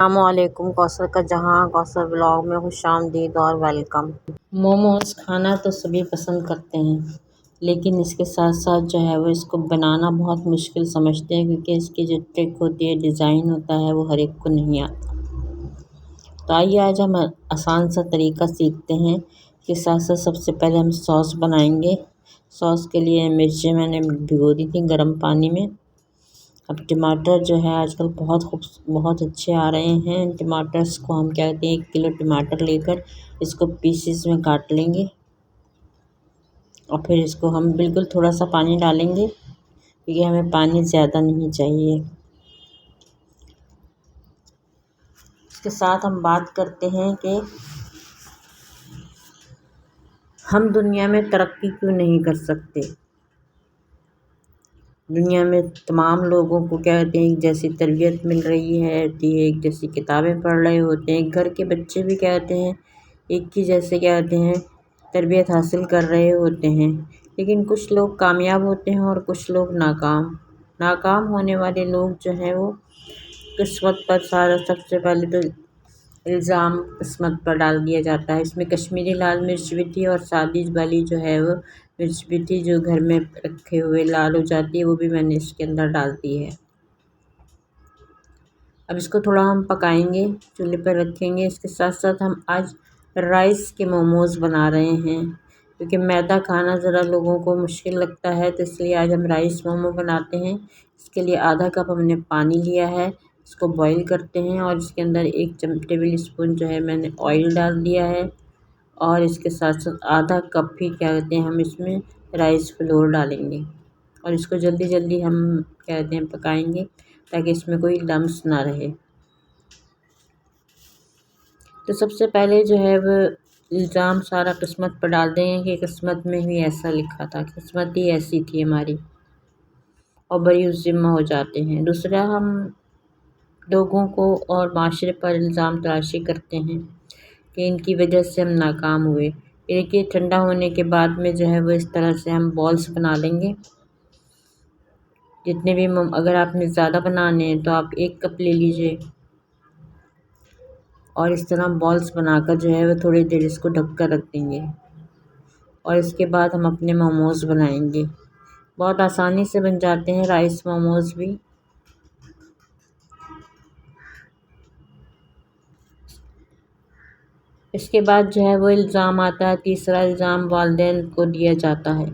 अस्सलामुअलैकुम। कौसर का जहां कौसर ब्लॉग में खुशामदीद और वेलकम। मोमोज खाना तो सभी पसंद करते हैं, लेकिन इसके साथ साथ जो है वो इसको बनाना बहुत मुश्किल समझते हैं, क्योंकि इसकी जो ट्रिक होती है, डिज़ाइन होता है, वो हर एक को नहीं आता। तो आइए आज हम आसान सा तरीका सीखते हैं कि साथ साथ सबसे पहले हम सॉस बनाएंगे। सॉस के लिए मिर्चें मैंने भिगो दी थी गर्म पानी में। अब टमाटर जो है आजकल बहुत अच्छे आ रहे हैं। टमाटर्स को हम क्या कहते हैं, 1 किलो टमाटर लेकर इसको पीसेस में काट लेंगे और फिर इसको हम बिल्कुल थोड़ा सा पानी डालेंगे, क्योंकि हमें पानी ज़्यादा नहीं चाहिए। इसके साथ हम बात करते हैं कि हम दुनिया में तरक्की क्यों नहीं कर सकते। दुनिया में तमाम लोगों को क्या कहते हैं, एक जैसी तरबियत मिल रही है, एक जैसी किताबें पढ़ रहे होते हैं। घर के बच्चे भी क्या कहते हैं, एक ही जैसे क्या कहते हैं तरबियत हासिल कर रहे होते हैं। लेकिन कुछ लोग कामयाब होते हैं और कुछ लोग नाकाम होने वाले लोग जो हैं वो किस्मत पर सबसे पहले तो इल्ज़ाम किस्मत पर डाल दिया जाता है। इसमें कश्मीरी लाल मिर्च भी थी और सादी वाली जो है वो मिर्च भी थी, जो घर में रखे हुए लाल हो जाती है, वो भी मैंने इसके अंदर डाल दी है। अब इसको थोड़ा हम पकाएंगे, चूल्हे पर रखेंगे। इसके साथ साथ हम आज राइस के मोमोज बना रहे हैं, क्योंकि मैदा खाना ज़रा लोगों को मुश्किल लगता है, तो इसलिए आज हम राइस मोमो बनाते हैं। इसके लिए आधा कप हमने पानी लिया है, इसको बॉईल करते हैं और इसके अंदर 1 टेबल स्पून जो है मैंने ऑयल डाल दिया है और इसके साथ साथ आधा कप ही क्या कहते हैं हम इसमें राइस फ्लोर डालेंगे और इसको जल्दी जल्दी हम क्या कहते हैं पकाएंगे, ताकि इसमें कोई लम्स ना रहे। तो सबसे पहले जो है वो इल्ज़ाम सारा किस्मत पर डाल देंगे कि किस्मत में ही ऐसा लिखा था, किस्मत ही ऐसी थी हमारी, और बरी उस ज़िम्मा हो जाते हैं। दूसरा, हम लोगों को और माशरे पर इल्ज़ाम तराशी करते हैं कि इनकी वजह से हम नाकाम हुए। देखिए, ठंडा होने के बाद में जो है वो इस तरह से हम बॉल्स बना लेंगे। जितने भी अगर आपने ज़्यादा बनाने हैं तो आप 1 कप ले लीजिए और इस तरह बॉल्स बनाकर जो है वो थोड़ी देर इसको ढक कर रख देंगे और इसके बाद हम अपने मोमोज़ बनाएंगे। बहुत आसानी से बन जाते हैं राइस मोमोज़ भी। इसके बाद जो है वो इल्ज़ाम आता है, तीसरा इल्ज़ाम वालिदैन को दिया जाता है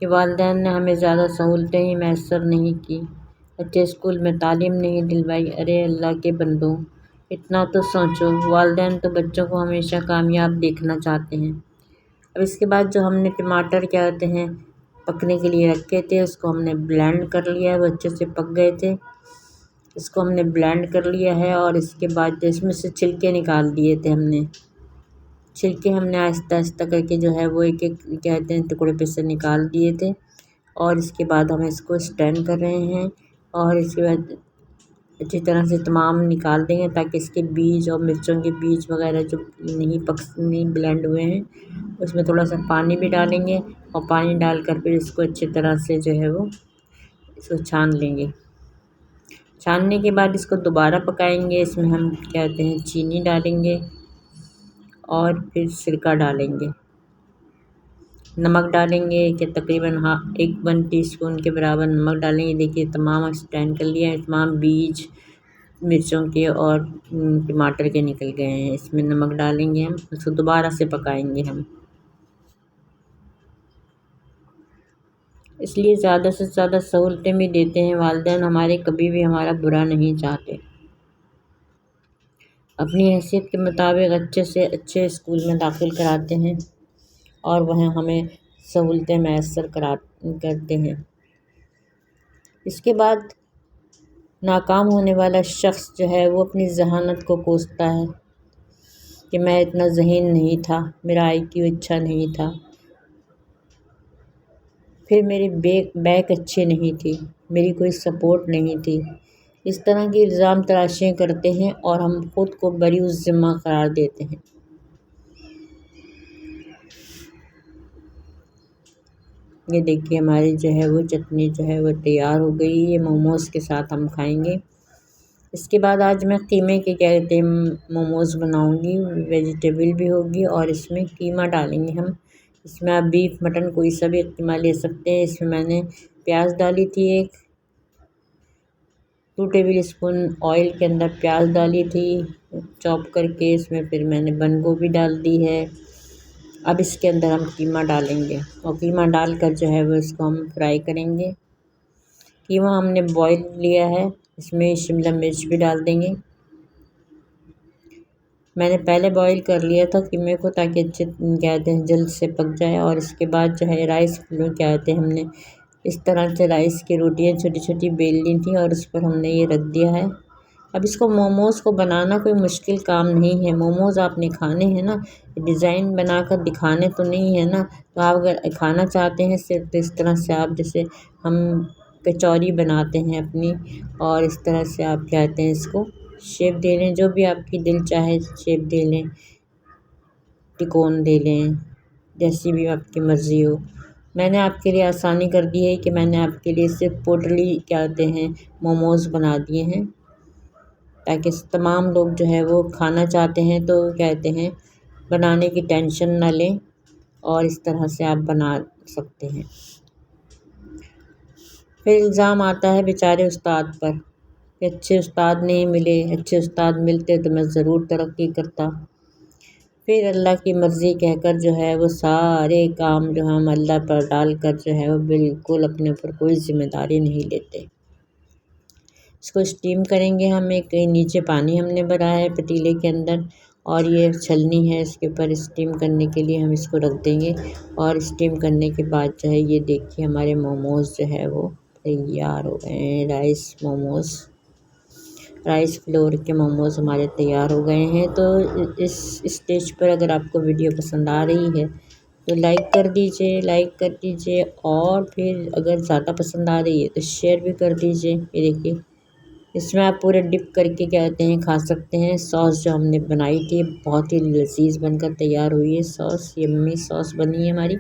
कि वालिदैन ने हमें ज़्यादा सहूलतें ही मैसर नहीं की, अच्छे स्कूल में तालीम नहीं दिलवाई। अरे अल्लाह के बंदों, इतना तो सोचो, वालिदैन तो बच्चों को हमेशा कामयाब देखना चाहते हैं। अब इसके बाद जो हमने टमाटर क्या कहते हैं पकने के लिए रखे थे, उसको हमने ब्लेंड कर लिया है, वो अच्छे से पक गए थे। इसको हमने ब्लेंड कर लिया है और इसके बाद इसमें से छिलके निकाल दिए थे हमने। छिलके हमने आहिस्ता आहिस्ता करके जो है वो एक एक कहते हैं टुकड़े पे से निकाल दिए थे और इसके बाद हम इसको स्टैंड कर रहे हैं और इसके बाद अच्छी तरह से तमाम निकाल देंगे, ताकि इसके बीज और मिर्चों के बीज वगैरह जो नहीं ब्लेंड हुए हैं, उसमें थोड़ा सा पानी भी डालेंगे और पानी डालकर फिर इसको अच्छी तरह से जो है वो इसको छान लेंगे। छानने के बाद इसको दोबारा पकाएंगे। इसमें हम क्या कहते हैं चीनी डालेंगे और फिर सिरका डालेंगे, नमक डालेंगे कि तकरीबन 1 टीस्पून के बराबर नमक डालेंगे। देखिए, तमाम स्टैंड कर लिया है, तमाम बीज मिर्चों के और टमाटर के निकल गए हैं। इसमें नमक डालेंगे, हम उसको दोबारा से पकाएंगे हम। इसलिए ज़्यादा से ज़्यादा सहूलतें भी देते हैं वालिदैन हमारे, कभी भी हमारा बुरा नहीं चाहते। अपनी हैसियत के मुताबिक अच्छे से अच्छे स्कूल में दाखिल कराते हैं और वह हमें सहूलतें मैसर करते हैं। इसके बाद नाकाम होने वाला शख्स जो है वो अपनी ज़हानत को कोसता है कि मैं इतना ज़हीन नहीं था, मेरा IQ अच्छा नहीं था, फिर मेरी बैक अच्छी नहीं थी, मेरी कोई सपोर्ट नहीं थी। इस तरह की इल्ज़ाम तराशियाँ करते हैं और हम खुद को बरीउस ज़िम्मा करार देते हैं। ये देखिए, हमारी जो है वो चटनी जो है वो तैयार हो गई। ये मोमोज़ के साथ हम खाएंगे। इसके बाद आज मैं कीमे के क्या कहते हैं मोमोज़ बनाऊंगी। वेजिटेबल भी होगी और इसमें कीमा डालेंगे हम। इसमें आप बीफ मटन कोई सा भी कीमा ले सकते हैं। इसमें मैंने प्याज डाली थी 2 टेबल स्पून ऑयल के अंदर प्याज डाली थी चॉप करके। इसमें फिर मैंने बंद गोभी डाल दी है। अब इसके अंदर हम कीमा डालेंगे और कीमा डालकर जो है वो इसको हम फ्राई करेंगे। कीमा हमने बॉईल लिया है, इसमें शिमला मिर्च भी डाल देंगे। मैंने पहले बॉईल कर लिया था कीमे को ताकि अच्छे क्या कहते हैं जल्द से पक जाए। और इसके बाद जो है राइस क्या कहते हैं हमने इस तरह से राइस की रोटियां छोटी छोटी बेल ली थी और उस पर हमने ये रख दिया है। अब इसको मोमोज़ को बनाना कोई मुश्किल काम नहीं है। मोमोज़ आपने खाने हैं ना, डिज़ाइन बनाकर दिखाने तो नहीं है ना। तो आप अगर खाना चाहते हैं सिर्फ तो इस तरह से आप जैसे हम कचौरी बनाते हैं अपनी, और इस तरह से आप कहते हैं इसको शेप दे लें, जो भी आपकी दिल चाहे शेप दे लें, तिकोन दे लें, जैसी भी आपकी मर्ज़ी हो। मैंने आपके लिए आसानी कर दी है कि मैंने आपके लिए सिर्फ पोटली क्या कहते हैं मोमोज़ बना दिए हैं, ताकि तमाम लोग जो है वो खाना चाहते हैं तो कहते हैं बनाने की टेंशन ना लें और इस तरह से आप बना सकते हैं। फिर इल्ज़ाम आता है बेचारे उस्ताद पर कि अच्छे उस्ताद नहीं मिले, अच्छे उस्ताद मिलते तो मैं ज़रूर तरक्की करता। फिर अल्लाह की मर्ज़ी कहकर जो है वो सारे काम जो हम अल्लाह पर डालकर जो है वो बिल्कुल अपने ऊपर कोई ज़िम्मेदारी नहीं लेते। इसको स्टीम करेंगे हम। एक नीचे पानी हमने भरा है पतीले के अंदर और ये छलनी है, इसके ऊपर स्टीम करने के लिए हम इसको रख देंगे। और स्टीम करने के बाद जो है ये देखिए हमारे मोमोज़ जो है वो तैयार हो गए हैं। राइस फ्लोर के मोमोज़ हमारे तैयार हो गए हैं। तो इस स्टेज पर अगर आपको वीडियो पसंद आ रही है तो लाइक कर दीजिए और फिर अगर ज़्यादा पसंद आ रही है तो शेयर भी कर दीजिए। ये देखिए इसमें आप पूरे डिप करके क्या कहते हैं खा सकते हैं। सॉस जो हमने बनाई थी बहुत ही लजीज बनकर तैयार हुई है। सॉस यम्मी सॉस बनी है हमारी।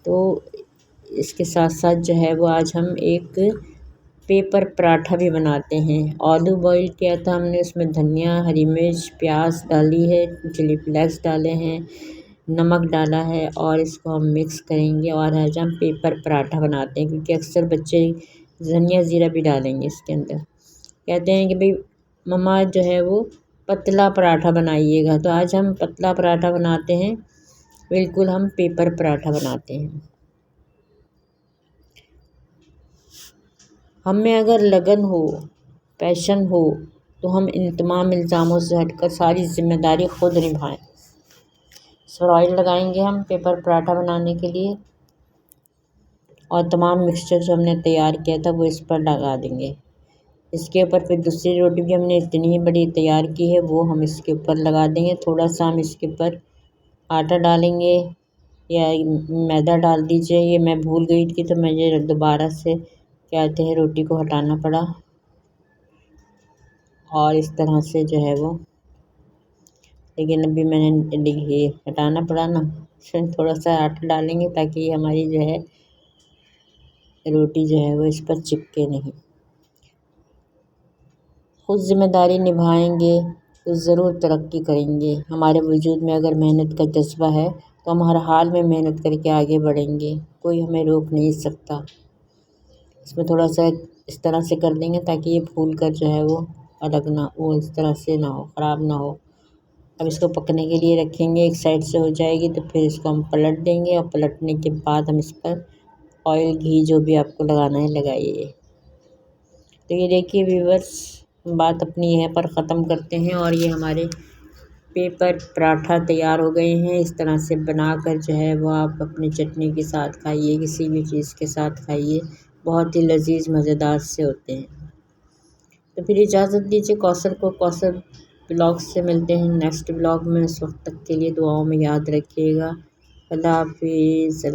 तो इसके साथ साथ जो है वो आज हम एक पेपर पराठा भी बनाते हैं। आलू बॉईल किया था हमने, उसमें धनिया, हरी मिर्च, प्याज डाली है, चिली फ्लेक्स डाले हैं, नमक डाला है और इसको हम मिक्स करेंगे। और आज हम पेपर पराठा बनाते हैं क्योंकि अक्सर बच्चे धनिया ज़ीरा भी डालेंगे इसके अंदर। कहते हैं कि भाई मम्मा जो है वो पतला पराठा बनाइएगा, तो आज हम पतला पराठा बनाते हैं। बिल्कुल हम पेपर पराठा बनाते हैं। हम में अगर लगन हो, पैशन हो तो हम इन तमाम इल्ज़ामों से हटकर सारी ज़िम्मेदारी खुद निभाएं। इस पर ऑयल लगाएंगे हम पेपर पराठा बनाने के लिए और तमाम मिक्सचर जो हमने तैयार किया था वो इस पर लगा देंगे। इसके ऊपर फिर दूसरी रोटी भी हमने इतनी ही बड़ी तैयार की है वो हम इसके ऊपर लगा देंगे। थोड़ा सा हम इसके ऊपर आटा डालेंगे या मैदा डाल दीजिए। ये मैं भूल गई थी तो मुझे दोबारा से क्या कहते हैं रोटी को हटाना पड़ा और इस तरह से जो है वो, लेकिन अभी मैंने ये हटाना पड़ा ना, फिर थोड़ा सा आटा डालेंगे ताकि ये हमारी जो है रोटी जो है वो इस पर चिपके नहीं। खुद ज़िम्मेदारी निभाएंगे तो ज़रूर तरक्की करेंगे। हमारे वजूद में अगर मेहनत का जज्बा है तो हम हर हाल में मेहनत करके आगे बढ़ेंगे, कोई हमें रोक नहीं सकता। इसमें थोड़ा सा इस तरह से कर देंगे ताकि ये फूल कर जो है वो अलग ना, वो इस तरह से ना हो, ख़राब ना हो। अब इसको पकने के लिए रखेंगे। एक साइड से हो जाएगी तो फिर इसको हम पलट देंगे और पलटने के बाद हम इस पर ऑयल घी जो भी आपको लगाना है लगाइए। तो ये देखिए व्यूअर्स, बात अपनी यहाँ पर ख़त्म करते हैं और ये हमारे पेपर पराठा तैयार हो गए हैं। इस तरह से बनाकर जो है वो आप अपनी चटनी के साथ खाइए, किसी भी चीज़ के साथ खाइए, बहुत ही लजीज मज़ेदार से होते हैं। तो फिर इजाज़त दीजिए कौसर को। कौसर ब्लॉग से मिलते हैं नेक्स्ट ब्लॉग में। उस वक्त तक के लिए दुआओं में याद रखिएगा। अल्लाह हाफिज़।